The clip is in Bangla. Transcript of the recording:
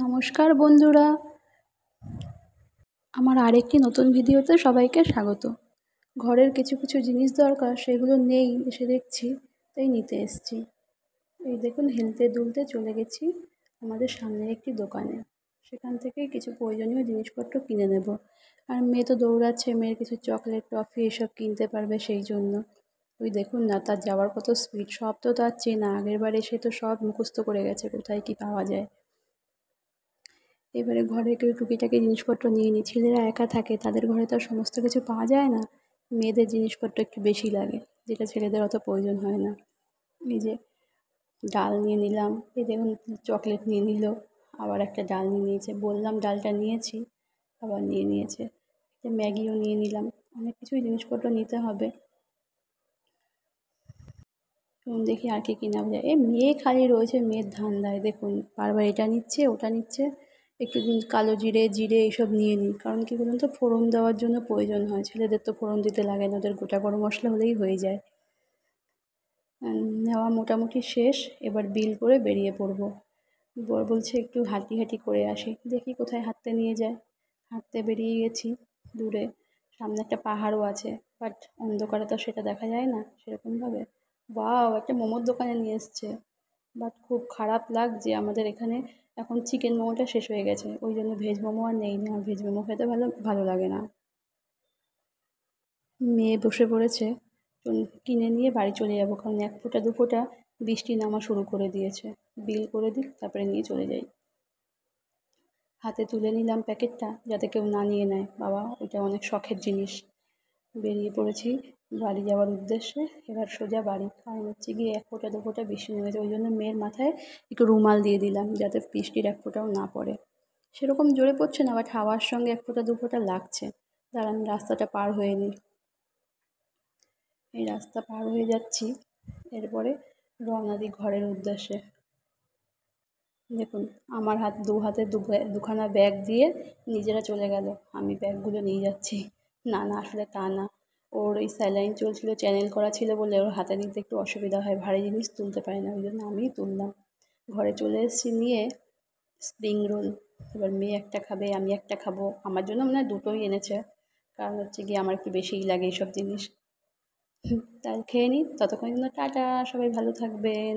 নমস্কার বন্ধুরা, আমার আরেকটি নতুন ভিডিওতে সবাইকে স্বাগত। ঘরের কিছু কিছু জিনিস দরকার, সেগুলো নেই, এসে দেখছি, তাই নিতে এসেছি। এই দেখুন, হেলতে দুলতে চলে গেছি আমাদের সামনের একটি দোকানে। সেখান থেকেই কিছু প্রয়োজনীয় জিনিসপত্র কিনে নেব। আর মেয়ে তো দৌড়াচ্ছে, মেয়ের কিছু চকলেট, টফি এসব কিনতে পারবে, সেই জন্য। ওই দেখুন না, তার যাওয়ার কত স্পিড! সব তো তার চেনা, আগেরবার এসে তো সব মুখস্থ করে গেছে কোথায় কী পাওয়া যায়। এবারে ঘরে কেউ টুকিটাকি জিনিসপত্র নিয়ে নিই। ছেলেরা একা থাকে, তাদের ঘরে তো আর সমস্ত কিছু পাওয়া যায় না। মেয়েদের জিনিসপত্র একটু বেশি লাগে, যেটা ছেলেদের অত প্রয়োজন হয় না। এই যে ডাল নিয়ে নিলাম, এই দেখুন চকলেট নিয়ে নিল, আবার একটা ডাল নিয়ে নিয়েছে। বললাম ডালটা নিয়েছি, আবার নিয়ে নিয়েছে। ম্যাগিও নিয়ে নিলাম, অনেক কিছুই জিনিসপত্র নিতে হবে। দেখি আর কি কেনা যায়। মেয়ে খালি রয়েছে, মেয়ের ধান্দায় দেখুন বারবার এটা নিচ্ছে ওটা নিচ্ছে। একটু কালো জিরে জিরে এইসব নিয়ে নিই, কারণ কী বলুন তো, ফোড়ন দেওয়ার জন্য প্রয়োজন হয়। ছেলেদের তো ফোড়ন দিতে লাগে না, ওদের গোটা গরম মশলা হলেই হয়ে যায়। নেওয়া মোটামুটি শেষ, এবার বিল করে বেরিয়ে পড়বো। বর বলছে একটু হাঁটি হাঁটি করে আসি, দেখি কোথায় হাঁটতে নিয়ে যায়। হাঁটতে বেরিয়ে গেছি দূরে, সামনে একটা পাহাড়ও আছে, বাট অন্ধকারে তো সেটা দেখা যায় না সেরকমভাবে। বাও, একটা মোমোর দোকানে নিয়ে এসছে, বাট খুব খারাপ লাগছে, আমাদের এখানে এখন চিকেন মোমোটা শেষ হয়ে গেছে, ওই জন্য ভেজ মোমো আর নেই। আমার ভেজ মোমো খেতে ভালো লাগে না। মেয়ে বসে পড়েছে, কিনে নিয়ে বাড়ি চলে যাব, কারণ এক ফোঁটা দু ফোঁটা বৃষ্টি নামা শুরু করে দিয়েছে। বিল করে দিই, তারপরে নিয়ে চলে যাই। হাতে তুলে নিলাম প্যাকেটটা, যাতে কেউ না নিয়ে নেয়। বাবা, ওইটা অনেক শখের জিনিস। বেরিয়ে পড়েছি বাড়ি যাওয়ার উদ্দেশ্যে। এবার সোজা বাড়ি, কারণ হচ্ছে গিয়ে এক ফোঁটা দু ফোঁটা বৃষ্টি নেমেছে, ওই জন্য মেয়ের মাথায় একটু রুমাল দিয়ে দিলাম, যাতে বৃষ্টির এক ফোঁটাও না পড়ে। সেরকম জোরে পড়ছে না, বাট হাওয়ার সঙ্গে এক ফোঁটা দু ফোঁটা লাগছে। দাঁড়ান, রাস্তাটা পার হয়ে নিই। এই রাস্তা পার হয়ে যাচ্ছি, এরপরে রওনা দিই ঘরের উদ্দেশ্যে। দেখুন, আমার দু হাতে দুখানা ব্যাগ দিয়ে নিজেরা চলে গেল, আমি ব্যাগগুলো নিয়ে যাচ্ছি। না না, আসলে তা না, ওর এই স্যালাইন চলছিল, চ্যানেল করা ছিল বলে ওর হাতে নিতে একটু অসুবিধা হয়, ভারী জিনিস তুলতে পারে না, ওই জন্য আমিই তুললাম। ঘরে চলে এসেছি নিয়ে স্প্রিং রোল। এবার মেয়ে একটা খাবে, আমি একটা খাবো, আমার জন্য মনে হয় দুটোই এনেছে, কারণ হচ্ছে গিয়ে আমার একটু বেশিই লাগে এইসব জিনিস। তাই খেয়ে নিই, ততক্ষণের জন্য টাটা, সবাই ভালো থাকবেন।